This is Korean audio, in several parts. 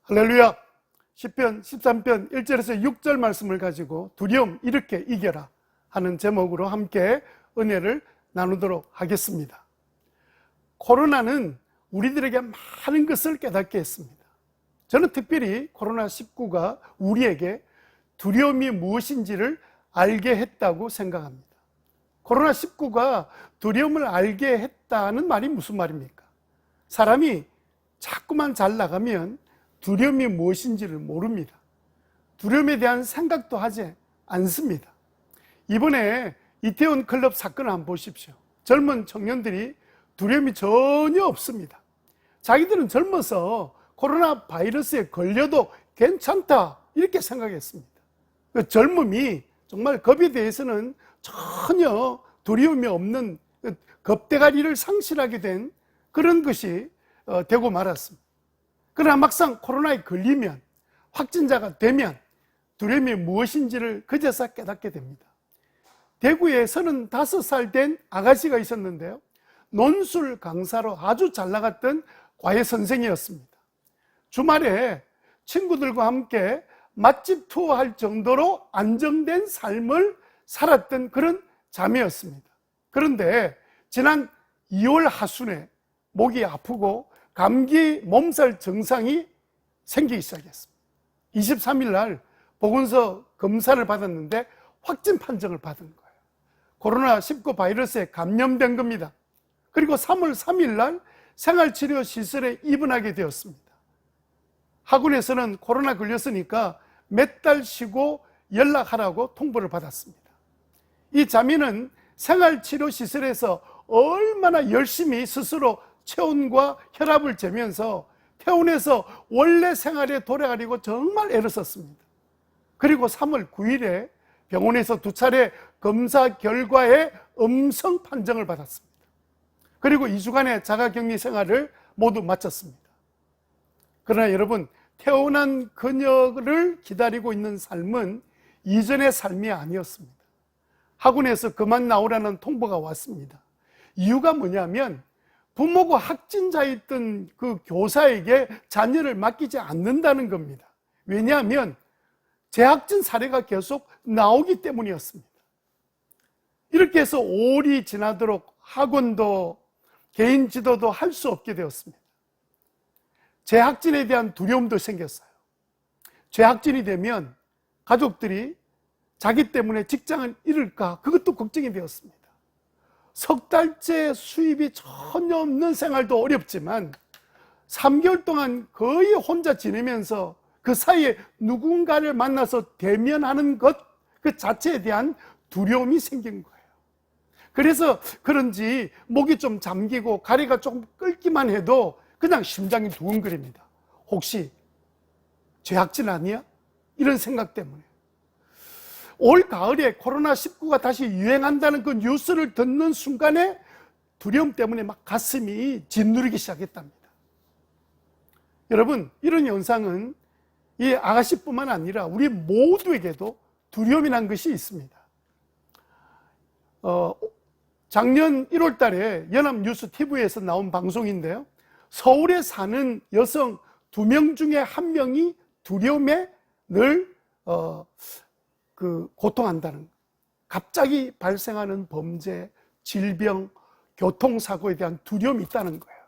할렐루야. 10편 13편 1절에서 6절 말씀을 가지고 두려움 이렇게 이겨라 하는 제목으로 함께 은혜를 나누도록 하겠습니다. 코로나는 우리들에게 많은 것을 깨닫게 했습니다. 저는 특별히 코로나19가 우리에게 두려움이 무엇인지를 알게 했다고 생각합니다. 코로나19가 두려움을 알게 했다는 말이 무슨 말입니까? 사람이 자꾸만 잘 나가면 두려움이 무엇인지를 모릅니다. 두려움에 대한 생각도 하지 않습니다. 이번에 이태원 클럽 사건을 한번 보십시오. 젊은 청년들이 두려움이 전혀 없습니다. 자기들은 젊어서 코로나 바이러스에 걸려도 괜찮다 이렇게 생각했습니다. 그 젊음이 정말 겁에 대해서는 전혀 두려움이 없는 겁대가리를 상실하게 된 그런 것이 되고 말았습니다. 그러나 막상 코로나에 걸리면, 확진자가 되면 두려움이 무엇인지를 그제서 깨닫게 됩니다. 대구에 35살 된 아가씨가 있었는데요, 논술 강사로 아주 잘 나갔던 과외 선생이었습니다. 주말에 친구들과 함께 맛집 투어할 정도로 안정된 삶을 살았던 그런 자매였습니다. 그런데 지난 2월 하순에 목이 아프고 감기 몸살 증상이 생기기 시작했습니다. 23일 날 보건소 검사를 받았는데 확진 판정을 받은 거예요. 코로나19 바이러스에 감염된 겁니다. 그리고 3월 3일 날 생활치료시설에 입원하게 되었습니다. 학원에서는 코로나 걸렸으니까 몇 달 쉬고 연락하라고 통보를 받았습니다. 이 자매는 생활치료시설에서 얼마나 열심히 스스로 체온과 혈압을 재면서 퇴원해서 원래 생활에 돌아가려고 정말 애를 썼습니다. 그리고 3월 9일에 병원에서 2차례 검사 결과에 음성 판정을 받았습니다. 그리고 2주간의 자가격리 생활을 모두 마쳤습니다. 그러나 여러분, 태어난 그녀를 기다리고 있는 삶은 이전의 삶이 아니었습니다. 학원에서 그만 나오라는 통보가 왔습니다. 이유가 뭐냐면 부모가 확진자였던 그 교사에게 자녀를 맡기지 않는다는 겁니다. 왜냐하면 재확진 사례가 계속 나오기 때문이었습니다. 이렇게 해서 5월이 지나도록 학원도 개인 지도도 할 수 없게 되었습니다. 재확진에 대한 두려움도 생겼어요. 재확진이 되면 가족들이 자기 때문에 직장을 잃을까, 그것도 걱정이 되었습니다. 석 달째 수입이 전혀 없는 생활도 어렵지만 3개월 동안 거의 혼자 지내면서 그 사이에 누군가를 만나서 대면하는 것, 그 자체에 대한 두려움이 생긴 거예요. 그래서 그런지 목이 좀 잠기고 가래가 조금 끓기만 해도 그냥 심장이 두근거립니다. 혹시 죄악진 아니야? 이런 생각 때문에. 올 가을에 코로나19가 다시 유행한다는 그 뉴스를 듣는 순간에 두려움 때문에 막 가슴이 짓누르기 시작했답니다. 여러분, 이런 현상은 이 아가씨뿐만 아니라 우리 모두에게도 두려움이란 것이 있습니다. 작년 1월 달에 연합뉴스 TV에서 나온 방송인데요, 서울에 사는 여성 2명 중에 1명이 두려움에 늘 고통한다는, 갑자기 발생하는 범죄, 질병, 교통사고에 대한 두려움이 있다는 거예요.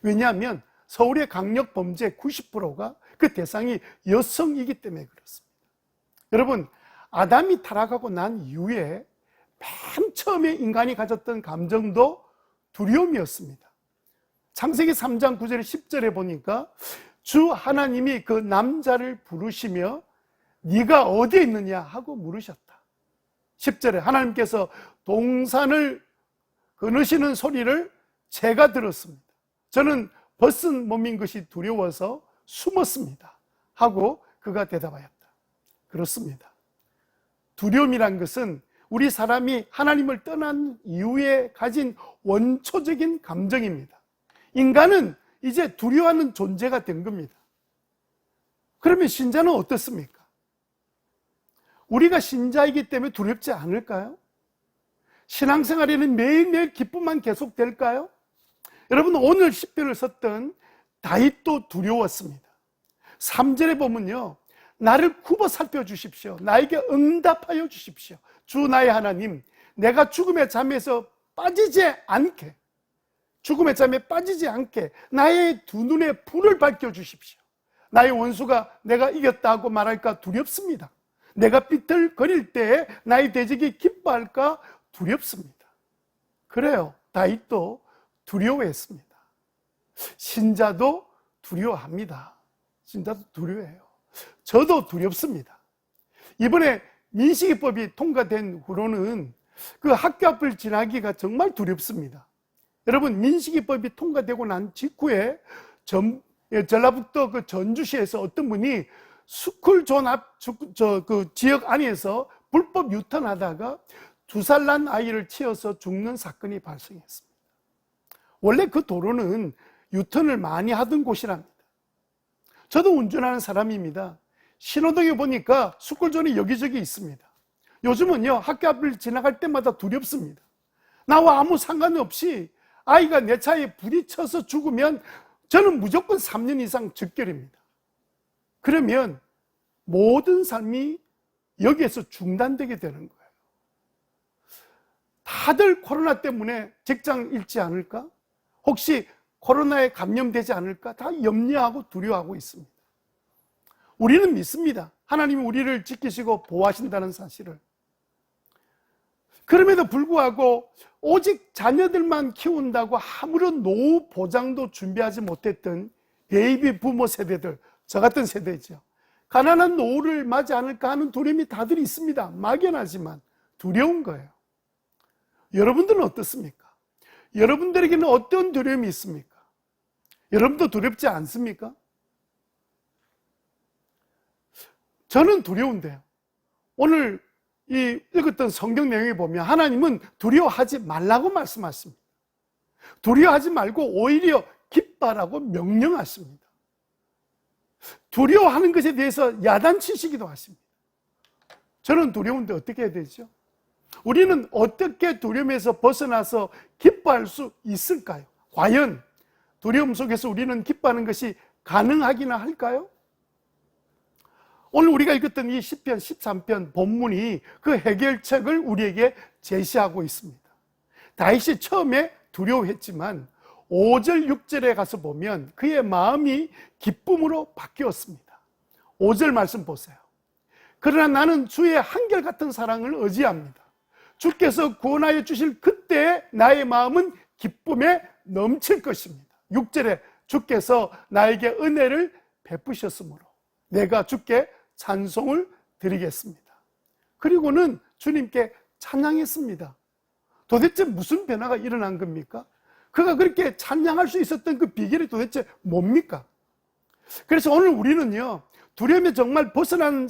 왜냐하면 서울의 강력범죄 90%가 그 대상이 여성이기 때문에 그렇습니다. 여러분, 아담이 타락하고 난 이후에 맨 처음에 인간이 가졌던 감정도 두려움이었습니다. 창세기 3장 9절 10절에 보니까 주 하나님이 그 남자를 부르시며 네가 어디에 있느냐 하고 물으셨다. 10절에 하나님께서 동산을 거느시는 소리를 제가 들었습니다. 저는 벗은 몸인 것이 두려워서 숨었습니다 하고 그가 대답하였다. 그렇습니다. 두려움이란 것은 우리 사람이 하나님을 떠난 이후에 가진 원초적인 감정입니다. 인간은 이제 두려워하는 존재가 된 겁니다. 그러면 신자는 어떻습니까? 우리가 신자이기 때문에 두렵지 않을까요? 신앙생활에는 매일매일 기쁨만 계속될까요? 여러분, 오늘 시편을 썼던 다윗도 두려웠습니다. 3절에 보면요, 나를 굽어 살펴주십시오. 나에게 응답하여 주십시오. 주 나의 하나님, 내가 죽음의 잠에서 빠지지 않게, 죽음의 잠에 빠지지 않게 나의 두 눈에 불을 밝혀주십시오. 나의 원수가 내가 이겼다고 말할까 두렵습니다. 내가 삐뚤거릴 때에 나의 대적이 기뻐할까 두렵습니다. 그래요, 다윗도 두려워했습니다. 신자도 두려워합니다. 신자도 두려워해요. 저도 두렵습니다. 이번에 민식이법이 통과된 후로는 그 학교 앞을 지나기가 정말 두렵습니다. 여러분, 민식이법이 통과되고 난 직후에 전라북도 그 전주시에서 어떤 분이 스쿨존 앞 그 지역 안에서 불법 유턴하다가 2살 난 아이를 치어서 죽는 사건이 발생했습니다. 원래 그 도로는 유턴을 많이 하던 곳이랍니다. 저도 운전하는 사람입니다. 신호등에 보니까 스쿨존이 여기저기 있습니다. 요즘은요, 학교 앞을 지나갈 때마다 두렵습니다. 나와 아무 상관없이 아이가 내 차에 부딪혀서 죽으면 저는 무조건 3년 이상 즉결입니다. 그러면 모든 삶이 여기에서 중단되게 되는 거예요. 다들 코로나 때문에 직장 잃지 않을까? 혹시 코로나에 감염되지 않을까? 다 염려하고 두려워하고 있습니다. 우리는 믿습니다. 하나님이 우리를 지키시고 보호하신다는 사실을. 그럼에도 불구하고 오직 자녀들만 키운다고 아무런 노후 보장도 준비하지 못했던 베이비 부모 세대들, 저 같은 세대죠. 가난한 노후를 맞지 않을까 하는 두려움이 다들 있습니다. 막연하지만 두려운 거예요. 여러분들은 어떻습니까? 여러분들에게는 어떤 두려움이 있습니까? 여러분도 두렵지 않습니까? 저는 두려운데요. 오늘 이 읽었던 성경 내용에 보면 하나님은 두려워하지 말라고 말씀하십니다. 두려워하지 말고 오히려 기뻐하라고 명령하십니다. 두려워하는 것에 대해서 야단치시기도 하십니다. 저는 두려운데 어떻게 해야 되죠? 우리는 어떻게 두려움에서 벗어나서 기뻐할 수 있을까요? 과연 두려움 속에서 우리는 기뻐하는 것이 가능하기나 할까요? 오늘 우리가 읽었던 이 시편 13편 본문이 그 해결책을 우리에게 제시하고 있습니다. 다윗이 처음에 두려워했지만 5절 6절에 가서 보면 그의 마음이 기쁨으로 바뀌었습니다. 5절 말씀 보세요. 그러나 나는 주의 한결같은 사랑을 의지합니다. 주께서 구원하여 주실 그때 나의 마음은 기쁨에 넘칠 것입니다. 6절에 주께서 나에게 은혜를 베푸셨으므로 내가 주께 찬송을 드리겠습니다. 그리고는 주님께 찬양했습니다. 도대체 무슨 변화가 일어난 겁니까? 그가 그렇게 찬양할 수 있었던 그 비결이 도대체 뭡니까? 그래서 오늘 우리는요, 두려움에 정말 벗어난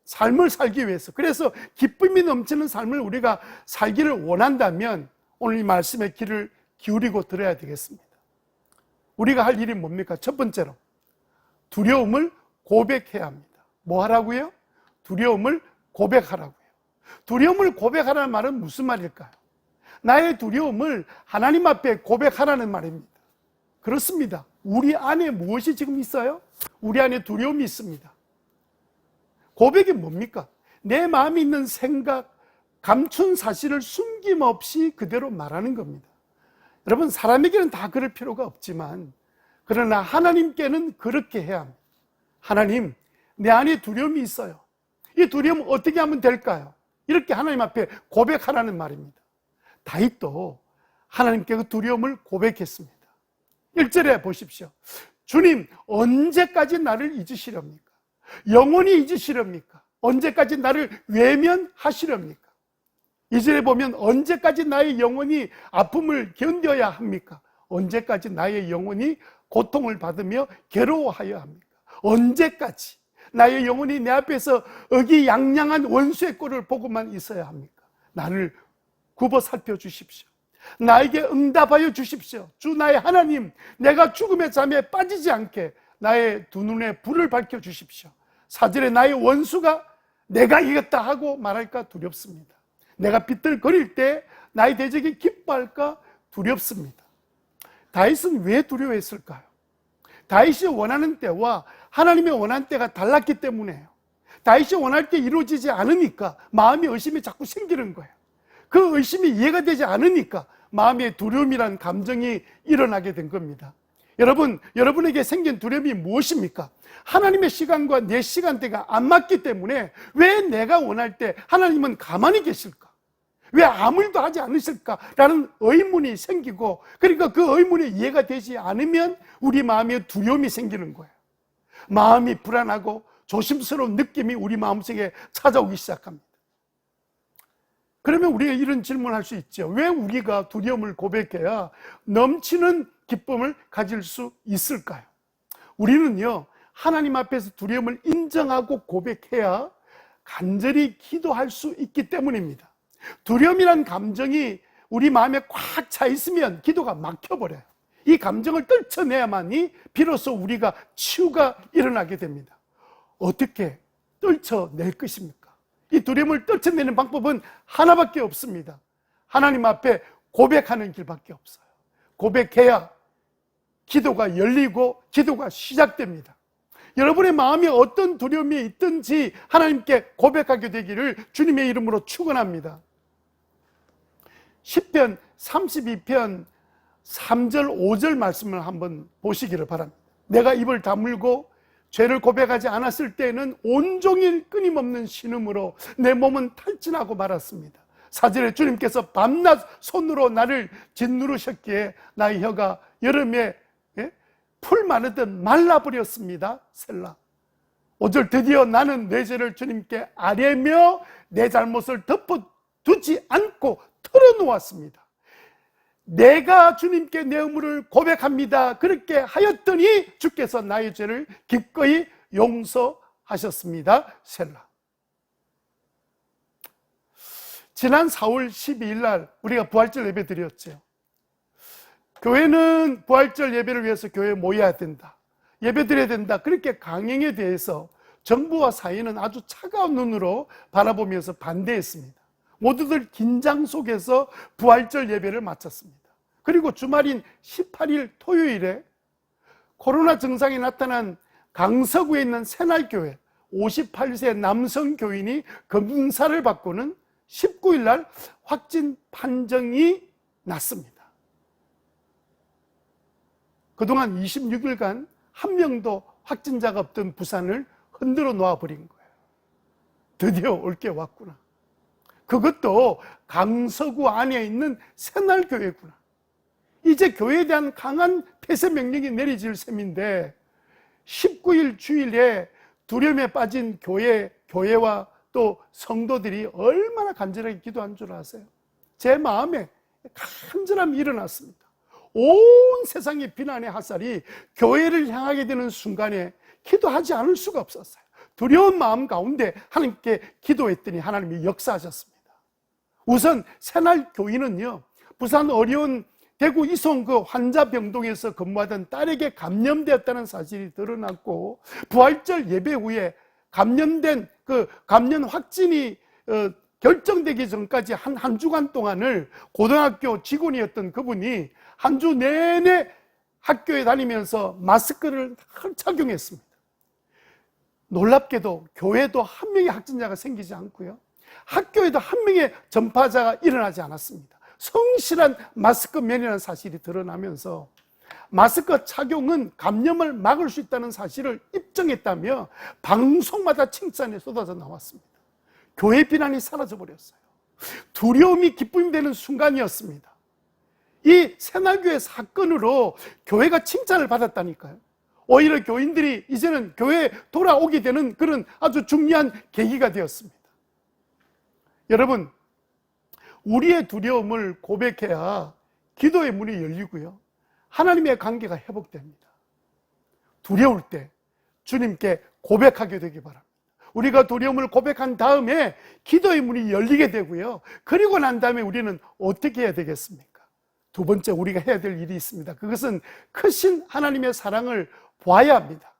삶을 살기 위해서, 그래서 기쁨이 넘치는 삶을 우리가 살기를 원한다면 오늘 이 말씀에 귀를 기울이고 들어야 되겠습니다. 우리가 할 일이 뭡니까? 첫 번째로 두려움을 고백해야 합니다. 뭐 하라고요? 두려움을 고백하라고요. 두려움을 고백하라는 말은 무슨 말일까요? 나의 두려움을 하나님 앞에 고백하라는 말입니다. 그렇습니다. 우리 안에 무엇이 지금 있어요? 우리 안에 두려움이 있습니다. 고백이 뭡니까? 내 마음에 있는 생각, 감춘 사실을 숨김없이 그대로 말하는 겁니다. 여러분, 사람에게는 다 그럴 필요가 없지만 그러나 하나님께는 그렇게 해야 합니다. 하나님, 내 안에 두려움이 있어요. 이 두려움 어떻게 하면 될까요? 이렇게 하나님 앞에 고백하라는 말입니다. 다윗도 하나님께 그 두려움을 고백했습니다. 1절에 보십시오. 주님, 언제까지 나를 잊으시렵니까? 영원히 잊으시렵니까? 언제까지 나를 외면하시렵니까? 2절에 보면 언제까지 나의 영혼이 아픔을 견뎌야 합니까? 언제까지 나의 영혼이 고통을 받으며 괴로워하여야 합니까? 언제까지 나의 영혼이 내 앞에서 의기양양한 원수의 꼴을 보고만 있어야 합니까? 나를 굽어 살펴주십시오. 나에게 응답하여 주십시오. 주 나의 하나님, 내가 죽음의 잠에 빠지지 않게 나의 두 눈에 불을 밝혀주십시오. 4절에 나의 원수가 내가 이겼다 하고 말할까 두렵습니다. 내가 삐뚤거릴 때 나의 대적이 기뻐할까 두렵습니다. 다윗은 왜 두려워했을까요? 다윗이 원하는 때와 하나님의 원한 때가 달랐기 때문에요. 다윗이 원할 때 이루어지지 않으니까 마음의 의심이 자꾸 생기는 거예요. 그 의심이 이해가 되지 않으니까 마음의 두려움이란 감정이 일어나게 된 겁니다. 여러분에게 생긴 두려움이 무엇입니까? 하나님의 시간과 내 시간대가 안 맞기 때문에 왜 내가 원할 때 하나님은 가만히 계실까? 왜 아무 일도 하지 않으실까라는 의문이 생기고, 그러니까 그 의문이 이해가 되지 않으면 우리 마음에 두려움이 생기는 거예요. 마음이 불안하고 조심스러운 느낌이 우리 마음속에 찾아오기 시작합니다. 그러면 우리가 이런 질문을 할 수 있죠. 왜 우리가 두려움을 고백해야 넘치는 기쁨을 가질 수 있을까요? 우리는요, 하나님 앞에서 두려움을 인정하고 고백해야 간절히 기도할 수 있기 때문입니다. 두려움이란 감정이 우리 마음에 꽉 차 있으면 기도가 막혀버려요. 이 감정을 떨쳐내야만이 비로소 우리가 치유가 일어나게 됩니다. 어떻게 떨쳐낼 것입니까? 이 두려움을 떨쳐내는 방법은 하나밖에 없습니다. 하나님 앞에 고백하는 길밖에 없어요. 고백해야 기도가 열리고 기도가 시작됩니다. 여러분의 마음이 어떤 두려움이 있든지 하나님께 고백하게 되기를 주님의 이름으로 축원합니다. 시편 32편 3절 5절 말씀을 한번 보시기를 바랍니다. 내가 입을 다물고 죄를 고백하지 않았을 때에는 온종일 끊임없는 신음으로 내 몸은 탈진하고 말았습니다. 4절에 주님께서 밤낮 손으로 나를 짓누르셨기에 나의 혀가 여름에 풀 마르듯 말라버렸습니다. 셀라. 5절 드디어 나는 내 죄를 주님께 아뢰며 내 잘못을 덮어두지 않고 털어놓았습니다. 내가 주님께 내 의무를 고백합니다. 그렇게 하였더니 주께서 나의 죄를 기꺼이 용서하셨습니다. 셀라. 지난 4월 12일 날 우리가 부활절 예배 드렸죠. 교회는 부활절 예배를 위해서 교회에 모여야 된다, 예배 드려야 된다, 그렇게 강행에 대해서 정부와 사회는 아주 차가운 눈으로 바라보면서 반대했습니다. 모두들 긴장 속에서 부활절 예배를 마쳤습니다. 그리고 주말인 18일 토요일에 코로나 증상이 나타난 강서구에 있는 새날교회 58세 남성 교인이 검사를 받고는 19일 날 확진 판정이 났습니다. 그동안 26일간 한 명도 확진자가 없던 부산을 흔들어 놓아버린 거예요. 드디어 올 게 왔구나. 그것도 강서구 안에 있는 새날교회구나. 이제 교회에 대한 강한 폐쇄 명령이 내려질 셈인데 19일 주일에 두려움에 빠진 교회와 또 성도들이 얼마나 간절하게 기도한 줄 아세요? 제 마음에 간절함이 일어났습니다. 온 세상의 비난의 화살이 교회를 향하게 되는 순간에 기도하지 않을 수가 없었어요. 두려운 마음 가운데 하나님께 기도했더니 하나님이 역사하셨습니다. 우선 새날 교인은요, 부산 어려운 대구 이송 그 환자병동에서 근무하던 딸에게 감염되었다는 사실이 드러났고, 부활절 예배 후에 감염된 그 감염 확진이 결정되기 전까지 한 주간 동안을 고등학교 직원이었던 그분이 한 주 내내 학교에 다니면서 마스크를 착용했습니다. 놀랍게도 교회도 한 명의 확진자가 생기지 않고요, 학교에도 한 명의 전파자가 일어나지 않았습니다. 성실한 마스크맨이라는 사실이 드러나면서 마스크 착용은 감염을 막을 수 있다는 사실을 입증했다며 방송마다 칭찬이 쏟아져 나왔습니다. 교회 비난이 사라져버렸어요. 두려움이 기쁨이 되는 순간이었습니다. 이 새날교회 사건으로 교회가 칭찬을 받았다니까요. 오히려 교인들이 이제는 교회에 돌아오게 되는 그런 아주 중요한 계기가 되었습니다. 여러분, 우리의 두려움을 고백해야 기도의 문이 열리고요, 하나님의 관계가 회복됩니다. 두려울 때 주님께 고백하게 되기 바랍니다. 우리가 두려움을 고백한 다음에 기도의 문이 열리게 되고요, 그리고 난 다음에 우리는 어떻게 해야 되겠습니까? 두 번째 우리가 해야 될 일이 있습니다. 그것은 크신 하나님의 사랑을 보아야 합니다.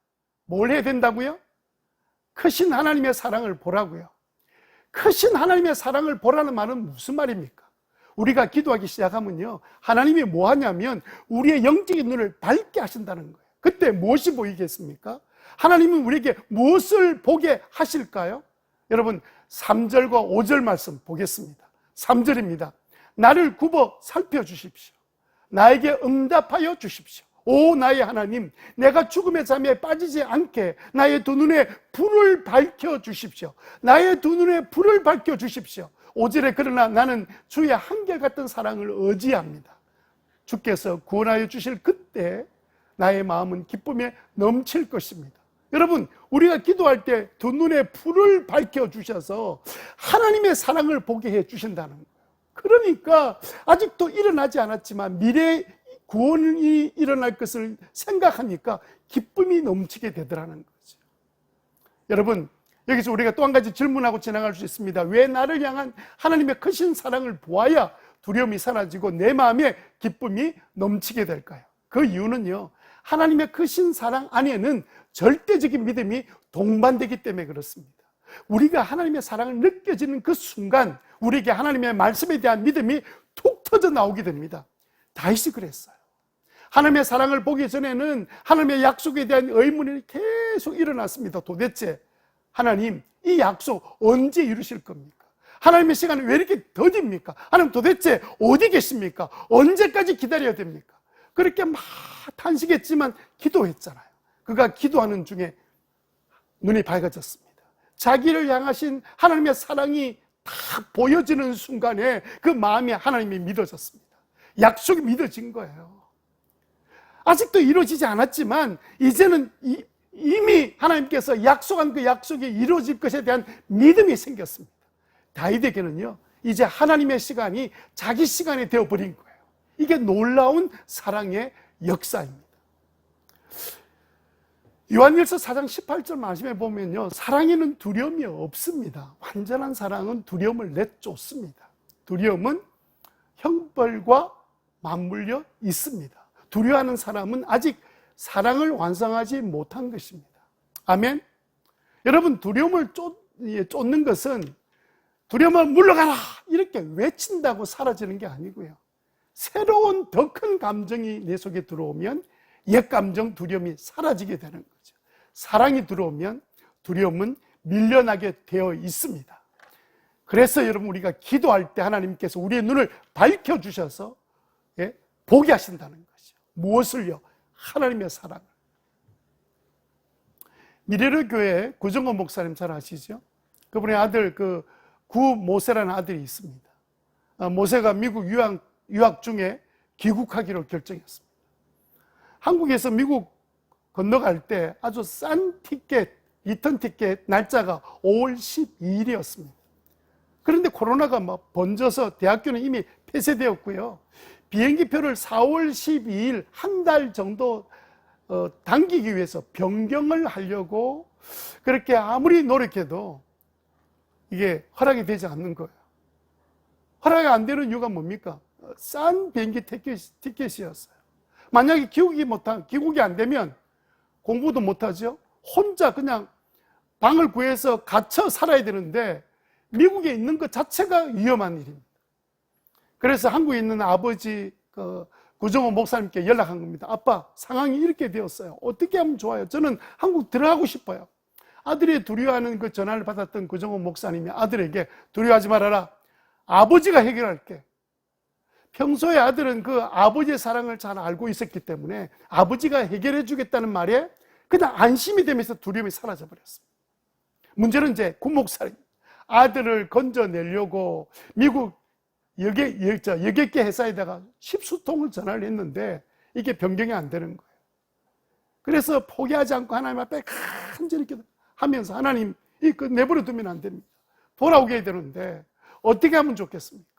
뭘 해야 된다고요? 크신 하나님의 사랑을 보라고요. 크신 하나님의 사랑을 보라는 말은 무슨 말입니까? 우리가 기도하기 시작하면요, 하나님이 뭐 하냐면 우리의 영적인 눈을 밝게 하신다는 거예요. 그때 무엇이 보이겠습니까? 하나님은 우리에게 무엇을 보게 하실까요? 여러분 3절과 5절 말씀 보겠습니다. 3절입니다. 나를 굽어 살펴주십시오. 나에게 응답하여 주십시오. 오 나의 하나님, 내가 죽음의 잠에 빠지지 않게 나의 두 눈에 불을 밝혀주십시오. 나의 두 눈에 불을 밝혀주십시오. 5절에 그러나 나는 주의 한결같은 사랑을 의지합니다. 주께서 구원하여 주실 그때 나의 마음은 기쁨에 넘칠 것입니다. 여러분, 우리가 기도할 때 두 눈에 불을 밝혀주셔서 하나님의 사랑을 보게 해주신다는 거예요. 그러니까 아직도 일어나지 않았지만 미래에 구원이 일어날 것을 생각하니까 기쁨이 넘치게 되더라는 거죠. 여러분, 여기서 우리가 또 한 가지 질문하고 지나갈 수 있습니다. 왜 나를 향한 하나님의 크신 사랑을 보아야 두려움이 사라지고 내 마음에 기쁨이 넘치게 될까요? 그 이유는요, 하나님의 크신 사랑 안에는 절대적인 믿음이 동반되기 때문에 그렇습니다. 우리가 하나님의 사랑을 느껴지는 그 순간 우리에게 하나님의 말씀에 대한 믿음이 툭 터져 나오게 됩니다. 다윗이 그랬어요. 하나님의 사랑을 보기 전에는 하나님의 약속에 대한 의문이 계속 일어났습니다. 도대체 하나님, 이 약속 언제 이루실 겁니까? 하나님의 시간은 왜 이렇게 더딥니까? 하나님 도대체 어디 계십니까? 언제까지 기다려야 됩니까? 그렇게 막 탄식했지만 기도했잖아요. 그가 기도하는 중에 눈이 밝아졌습니다. 자기를 향하신 하나님의 사랑이 딱 보여지는 순간에 그 마음이 하나님이 믿어졌습니다. 약속이 믿어진 거예요. 아직도 이루어지지 않았지만 이제는 이미 하나님께서 약속한 그 약속이 이루어질 것에 대한 믿음이 생겼습니다. 다윗에게는요, 이제 하나님의 시간이 자기 시간이 되어버린 거예요. 이게 놀라운 사랑의 역사입니다. 요한일서 4장 18절 말씀에 보면요, 사랑에는 두려움이 없습니다. 완전한 사랑은 두려움을 내쫓습니다. 두려움은 형벌과 맞물려 있습니다. 두려워하는 사람은 아직 사랑을 완성하지 못한 것입니다. 아멘. 여러분, 두려움을 쫓는 것은 두려움을 물러가라 이렇게 외친다고 사라지는 게 아니고요, 새로운 더 큰 감정이 내 속에 들어오면 옛 감정 두려움이 사라지게 되는 거죠. 사랑이 들어오면 두려움은 밀려나게 되어 있습니다. 그래서 여러분, 우리가 기도할 때 하나님께서 우리의 눈을 밝혀주셔서 보게 하신다는 것이죠. 무엇을요? 하나님의 사랑을. 미래로 교회 구정원 목사님 잘 아시죠? 그분의 아들 구 모세라는 아들이 있습니다. 모세가 미국 유학 중에 귀국하기로 결정했습니다. 한국에서 미국 건너갈 때 아주 싼 티켓, 리턴 티켓 날짜가 5월 12일이었습니다. 그런데 코로나가 막 번져서 대학교는 이미 폐쇄되었고요. 비행기표를 4월 12일 한 달 정도 당기기 위해서 변경을 하려고 그렇게 아무리 노력해도 이게 허락이 되지 않는 거예요. 허락이 안 되는 이유가 뭡니까? 싼 비행기 티켓이었어요. 만약에 귀국이 안 되면 공부도 못하죠. 혼자 그냥 방을 구해서 갇혀 살아야 되는데 미국에 있는 것 자체가 위험한 일입니다. 그래서 한국에 있는 아버지 구정호 목사님께 연락한 겁니다. 아빠, 상황이 이렇게 되었어요. 어떻게 하면 좋아요? 저는 한국 들어가고 싶어요. 아들이 두려워하는 그 전화를 받았던 구정호 목사님이 아들에게 두려워하지 말아라. 아버지가 해결할게. 평소에 아들은 그 아버지의 사랑을 잘 알고 있었기 때문에 아버지가 해결해 주겠다는 말에 그냥 안심이 되면서 두려움이 사라져 버렸습니다. 문제는 이제 구 목사님, 아들을 건져내려고 미국 여객기 회사에다가 십수통을 전화를 했는데 이게 변경이 안 되는 거예요. 그래서 포기하지 않고 하나님 앞에 간절히 하면서 하나님, 이거 내버려 두면 안 됩니다. 돌아오게 해야 되는데 어떻게 하면 좋겠습니까?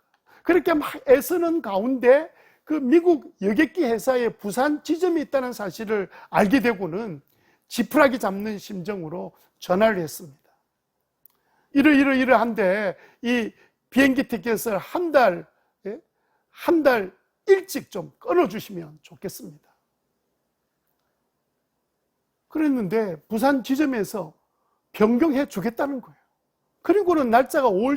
그렇게 막 애쓰는 가운데 그 미국 여객기 회사에 부산 지점이 있다는 사실을 알게 되고는 지푸라기 잡는 심정으로 전화를 했습니다. 이러한데 이 비행기 티켓을 한 달 일찍 좀 끊어주시면 좋겠습니다. 그랬는데 부산 지점에서 변경해 주겠다는 거예요. 그리고는 날짜가 5월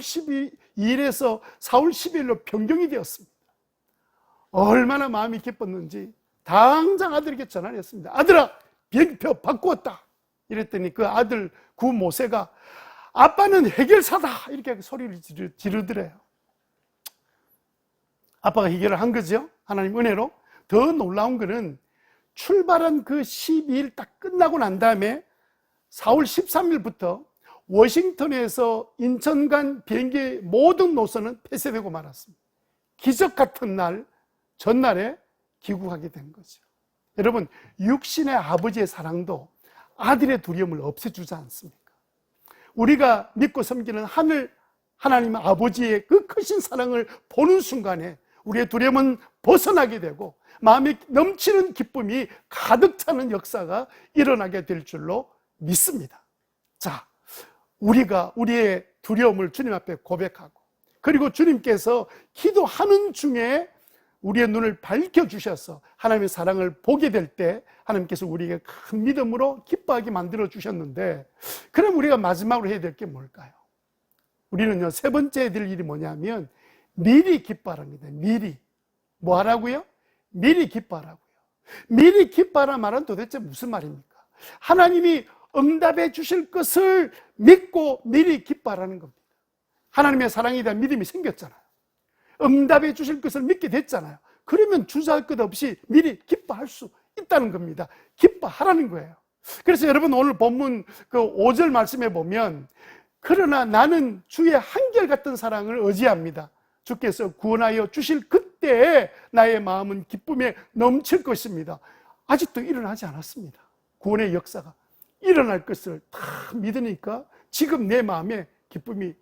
12일에서 4월 10일로 변경이 되었습니다. 얼마나 마음이 기뻤는지 당장 아들에게 전화를 했습니다. 아들아, 비행기표 바꾸었다. 이랬더니 그 아들 구 모세가 아빠는 해결사다 이렇게 소리를 지르더래요. 아빠가 해결을 한 거죠. 하나님 은혜로. 더 놀라운 거는 출발한 그 12일 딱 끝나고 난 다음에 4월 13일부터 워싱턴에서 인천 간 비행기 모든 노선은 폐쇄되고 말았습니다. 기적 같은 날, 전날에 귀국하게 된 거죠. 여러분, 육신의 아버지의 사랑도 아들의 두려움을 없애주지 않습니까? 우리가 믿고 섬기는 하나님 아버지의 그 크신 사랑을 보는 순간에 우리의 두려움은 벗어나게 되고 마음에 넘치는 기쁨이 가득 차는 역사가 일어나게 될 줄로 믿습니다. 자, 우리가 우리의 두려움을 주님 앞에 고백하고, 그리고 주님께서 기도하는 중에 우리의 눈을 밝혀주셔서 하나님의 사랑을 보게 될 때 하나님께서 우리에게 큰 믿음으로 기뻐하게 만들어 주셨는데, 그럼 우리가 마지막으로 해야 될 게 뭘까요? 우리는요, 세 번째 해야 될 일이 뭐냐면 미리 기뻐하랍니다. 미리. 뭐 하라고요? 미리 기뻐하라고요. 미리 기뻐하라는 말은 도대체 무슨 말입니까? 하나님이 응답해 주실 것을 믿고 미리 기뻐하라는 겁니다. 하나님의 사랑에 대한 믿음이 생겼잖아요. 응답해 주실 것을 믿게 됐잖아요. 그러면 주저할 것 없이 미리 기뻐할 수 있다는 겁니다. 기뻐하라는 거예요. 그래서 여러분, 오늘 본문 그 5절 말씀에 보면, 그러나 나는 주의 한결같은 사랑을 의지합니다. 주께서 구원하여 주실 그때에 나의 마음은 기쁨에 넘칠 것입니다. 아직도 일어나지 않았습니다. 구원의 역사가 일어날 것을 다 믿으니까 지금 내 마음에 기쁨이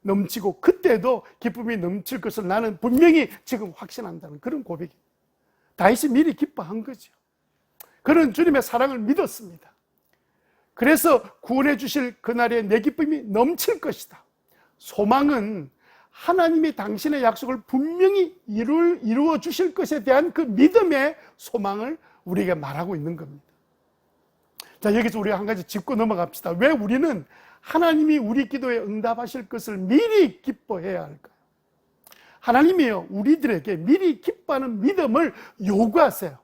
넘치고, 그때도 기쁨이 넘칠 것을 나는 분명히 지금 확신한다는 그런 고백입니다. 다윗이 미리 기뻐한 거죠. 그는 주님의 사랑을 믿었습니다. 그래서 구원해 주실 그날에 내 기쁨이 넘칠 것이다. 소망은 하나님이 당신의 약속을 분명히 이루어 주실 것에 대한 그 믿음의 소망을 우리에게 말하고 있는 겁니다. 자, 여기서 우리가 한 가지 짚고 넘어갑시다. 왜 우리는 하나님이 우리 기도에 응답하실 것을 미리 기뻐해야 할까요? 하나님이요, 우리들에게 미리 기뻐하는 믿음을 요구하세요.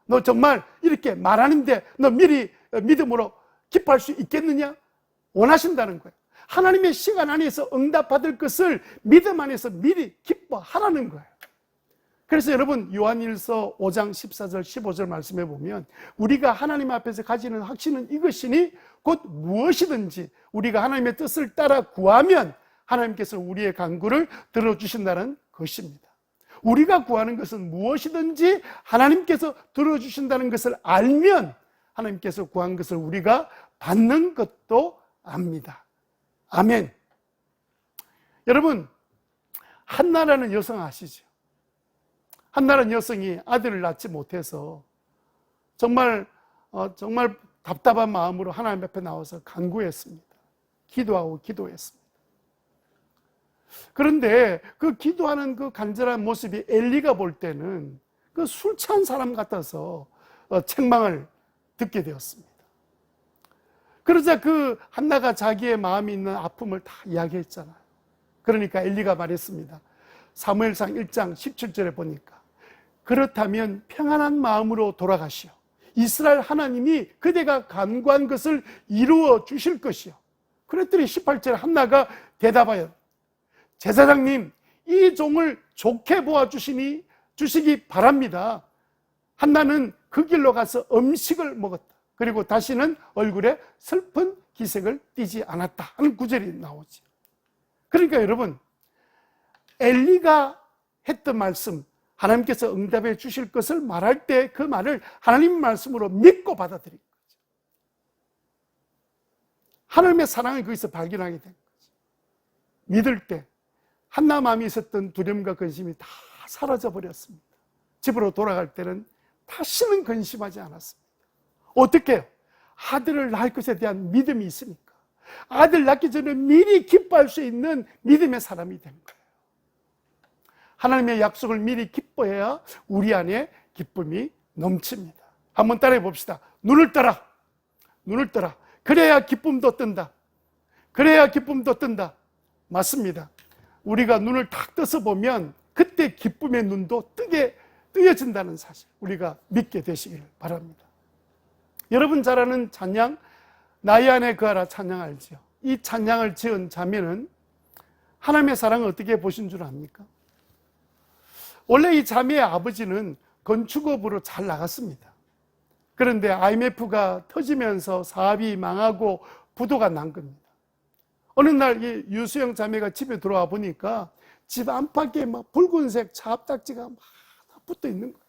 너 정말 이렇게 말하는데 너 미리 믿음으로 기뻐할 수 있겠느냐? 원하신다는 거예요. 하나님의 시간 안에서 응답받을 것을 믿음 안에서 미리 기뻐하라는 거예요. 그래서 여러분, 요한일서 5장 14절 15절 말씀해 보면, 우리가 하나님 앞에서 가지는 확신은 이것이니 곧 무엇이든지 우리가 하나님의 뜻을 따라 구하면 하나님께서 우리의 간구를 들어주신다는 것입니다. 우리가 구하는 것은 무엇이든지 하나님께서 들어주신다는 것을 알면 하나님께서 구한 것을 우리가 받는 것도 압니다. 아멘. 여러분, 한나라는 여성 아시죠? 한나라는 여성이 아들을 낳지 못해서 정말 답답한 마음으로 하나님 앞에 나와서 간구했습니다. 기도했습니다. 그런데 그 기도하는 그 간절한 모습이 엘리가 볼 때는 그 술 취한 사람 같아서 책망을 듣게 되었습니다. 그러자 그 한나가 자기의 마음에 있는 아픔을 다 이야기했잖아요. 그러니까 엘리가 말했습니다. 사무엘상 1장 17절에 보니까, 그렇다면 평안한 마음으로 돌아가시오. 이스라엘 하나님이 그대가 간구한 것을 이루어 주실 것이요. 그랬더니 18절에 한나가 대답하여, 제사장님, 이 종을 좋게 보아주시기 바랍니다. 한나는 그 길로 가서 음식을 먹었다. 그리고 다시는 얼굴에 슬픈 기색을 띠지 않았다 하는 구절이 나오죠. 그러니까 여러분, 엘리가 했던 말씀, 하나님께서 응답해 주실 것을 말할 때 그 말을 하나님 말씀으로 믿고 받아들인 거죠. 하나님의 사랑을 거기서 발견하게 된 거죠. 믿을 때 한나 마음에 있었던 두려움과 근심이 다 사라져 버렸습니다. 집으로 돌아갈 때는 다시는 근심하지 않았습니다. 어떻게 해요? 아들을 낳을 것에 대한 믿음이 있으니까 아들 낳기 전에 미리 기뻐할 수 있는 믿음의 사람이 된 거예요. 하나님의 약속을 미리 기뻐해야 우리 안에 기쁨이 넘칩니다. 한번 따라해 봅시다. 눈을 떠라. 눈을 떠라. 그래야 기쁨도 뜬다. 그래야 기쁨도 뜬다. 맞습니다. 우리가 눈을 탁 떠서 보면 그때 기쁨의 눈도 뜨여진다는 사실, 우리가 믿게 되시길 바랍니다. 여러분 잘 아는 찬양, 나의 안에 거하라 찬양할지요. 이 찬양을 지은 자매는 하나님의 사랑을 어떻게 보신 줄 압니까? 원래 이 자매의 아버지는 건축업으로 잘 나갔습니다. 그런데 IMF가 터지면서 사업이 망하고 부도가 난 겁니다. 어느 날 이 유수영 자매가 집에 들어와 보니까 집 안팎에 막 붉은색 잡딱지가 막 붙어 있는 거예요.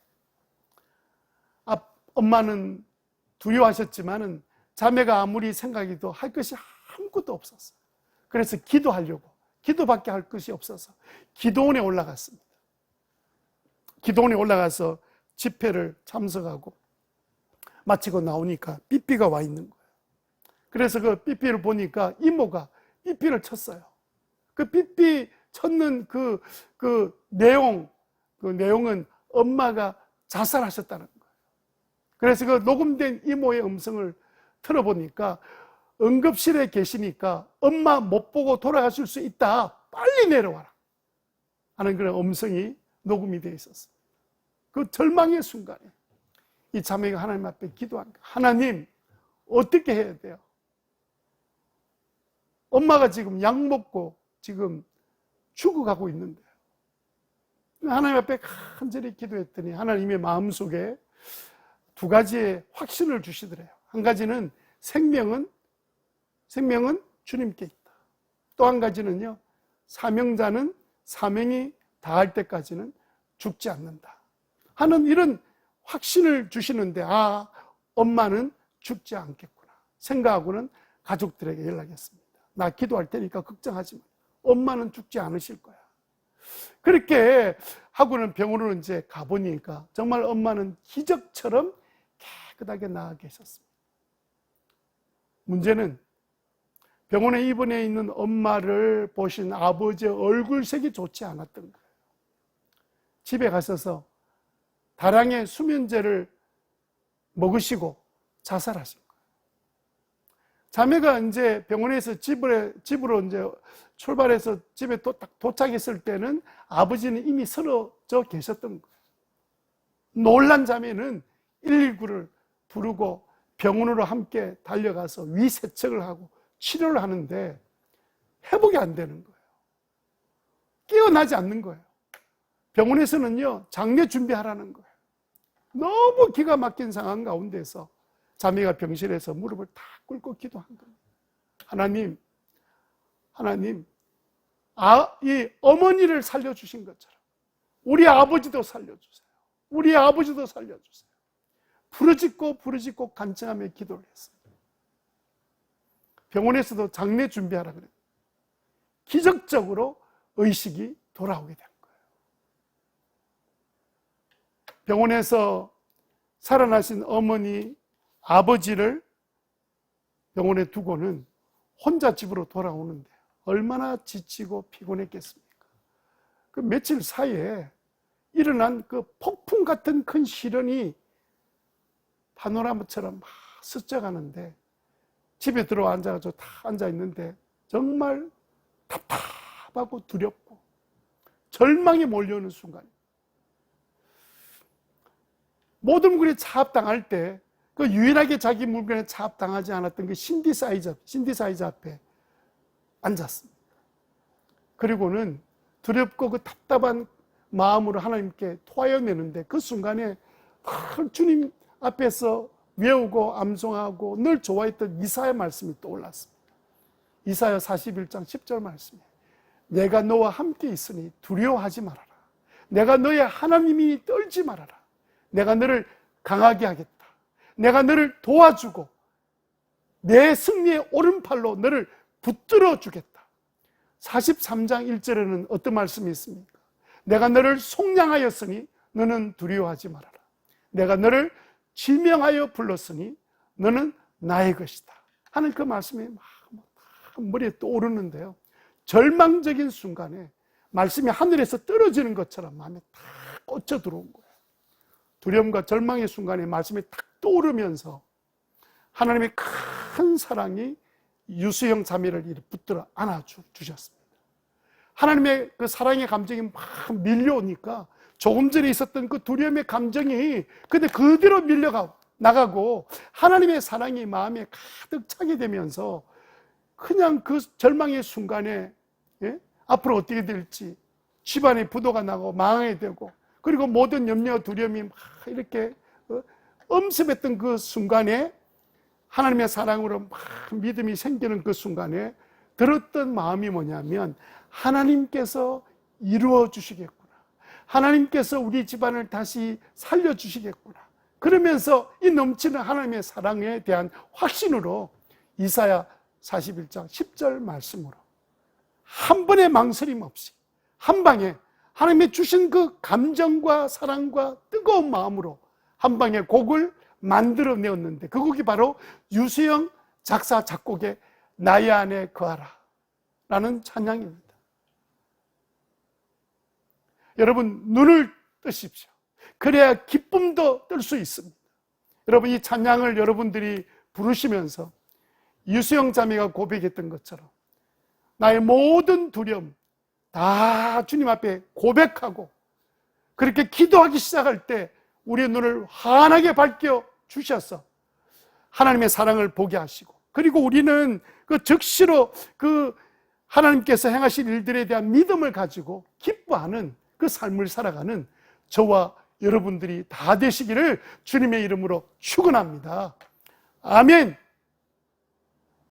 엄마는 두려워하셨지만은 자매가 아무리 생각해도 할 것이 아무것도 없었어요. 그래서 기도하려고, 기도밖에 할 것이 없어서 기도원에 올라갔습니다. 기도원에 올라가서 집회를 참석하고 마치고 나오니까 삐삐가 와 있는 거예요. 그래서 그 삐삐를 보니까 이모가 삐삐를 쳤어요. 그 삐삐 쳤는 그 내용은 엄마가 자살하셨다는 거예요. 그래서 그 녹음된 이모의 음성을 들어보니까 응급실에 계시니까 엄마 못 보고 돌아가실 수 있다. 빨리 내려와라. 하는 그런 음성이 녹음이 되어 있었어요. 그 절망의 순간에 이 자매가 하나님 앞에 기도한 거예요. 하나님, 어떻게 해야 돼요? 엄마가 지금 약 먹고 지금 죽어가고 있는데요. 하나님 앞에 간절히 기도했더니 하나님의 마음속에 두 가지의 확신을 주시더래요. 한 가지는 생명은 주님께 있다. 또 한 가지는요, 사명자는 사명이 다할 때까지는 죽지 않는다 하는 이런 확신을 주시는데, 엄마는 죽지 않겠구나 생각하고는 가족들에게 연락했습니다. 나 기도할 테니까 걱정하지 마. 엄마는 죽지 않으실 거야. 그렇게 하고는 병원으로 이제 가보니까 정말 엄마는 기적처럼 깨끗하게 나아 계셨습니다. 문제는 병원에 입원해 있는 엄마를 보신 아버지의 얼굴색이 좋지 않았던 거예요. 집에 가셔서 다량의 수면제를 먹으시고 자살하신 거예요. 자매가 이제 병원에서 집으로 이제 출발해서 집에 도착했을 때는 아버지는 이미 쓰러져 계셨던 거예요. 놀란 자매는 119를 부르고 병원으로 함께 달려가서 위세척을 하고 치료를 하는데 회복이 안 되는 거예요. 깨어나지 않는 거예요. 병원에서는요, 장례 준비하라는 거예요. 너무 기가 막힌 상황 가운데서 자매가 병실에서 무릎을 탁 꿇고 기도한 겁니다. 하나님, 이 어머니를 살려주신 것처럼 우리 아버지도 살려주세요. 우리 아버지도 살려주세요. 부르짖고 간청하며 기도를 했어요. 병원에서도 장례 준비하라 그래요. 기적적으로 의식이 돌아오게 된 거예요. 병원에서 살아나신 어머니, 아버지를 병원에 두고는 혼자 집으로 돌아오는데 얼마나 지치고 피곤했겠습니까? 그 며칠 사이에 일어난 그 폭풍 같은 큰 시련이 파노라마처럼 막 스쳐가는데 집에 들어 앉아가지고 다 앉아있는데 정말 답답하고 두렵고 절망이 몰려오는 순간, 모든 물건이 차압당할 때 그 유일하게 자기 물건에 차압당하지 않았던 그 신디사이저 앞에 앉았습니다. 그리고는 두렵고 그 답답한 마음으로 하나님께 토하여내는데 그 순간에 주님 앞에서 외우고 암송하고 늘 좋아했던 이사야 말씀이 떠올랐습니다. 이사야 41장 10절 말씀에 내가 너와 함께 있으니 두려워하지 말아라. 내가 너의 하나님이니 떨지 말아라. 내가 너를 강하게 하겠다. 내가 너를 도와주고 내 승리의 오른팔로 너를 붙들어 주겠다. 43장 1절에는 어떤 말씀이 있습니까? 내가 너를 속량하였으니 너는 두려워하지 말아라. 내가 너를 지명하여 불렀으니 너는 나의 것이다 하는 그 말씀이 막 머리에 떠오르는데요, 절망적인 순간에 말씀이 하늘에서 떨어지는 것처럼 마음에 탁 꽂혀 들어온 거예요. 두려움과 절망의 순간에 말씀이 탁 떠오르면서 하나님의 큰 사랑이 유수영 자매를 붙들어 안아주셨습니다. 하나님의 그 사랑의 감정이 막 밀려오니까 조금 전에 있었던 그 두려움의 감정이 근데 그대로 밀려가고 나가고 하나님의 사랑이 마음에 가득 차게 되면서 그냥 그 절망의 순간에 앞으로 어떻게 될지 집안에 부도가 나고 망하게 되고, 그리고 모든 염려 두려움이 막 이렇게 엄습했던 그 순간에 하나님의 사랑으로 막 믿음이 생기는 그 순간에 들었던 마음이 뭐냐면, 하나님께서 이루어 주시겠구나, 하나님께서 우리 집안을 다시 살려주시겠구나. 그러면서 이 넘치는 하나님의 사랑에 대한 확신으로 이사야 41장 10절 말씀으로 한 번의 망설임 없이 한 방에 하나님의 주신 그 감정과 사랑과 뜨거운 마음으로 한 방에 곡을 만들어내었는데, 그 곡이 바로 유수영 작사 작곡의 나의 안에 거하라 라는 찬양입니다. 여러분, 눈을 뜨십시오. 그래야 기쁨도 뜰 수 있습니다. 여러분, 이 찬양을 여러분들이 부르시면서 유수영 자매가 고백했던 것처럼 나의 모든 두려움 다 주님 앞에 고백하고, 그렇게 기도하기 시작할 때 우리의 눈을 환하게 밝혀 주셔서 하나님의 사랑을 보게 하시고, 그리고 우리는 그 즉시로 그 하나님께서 행하실 일들에 대한 믿음을 가지고 기뻐하는 그 삶을 살아가는 저와 여러분들이 다 되시기를 주님의 이름으로 축원합니다. 아멘.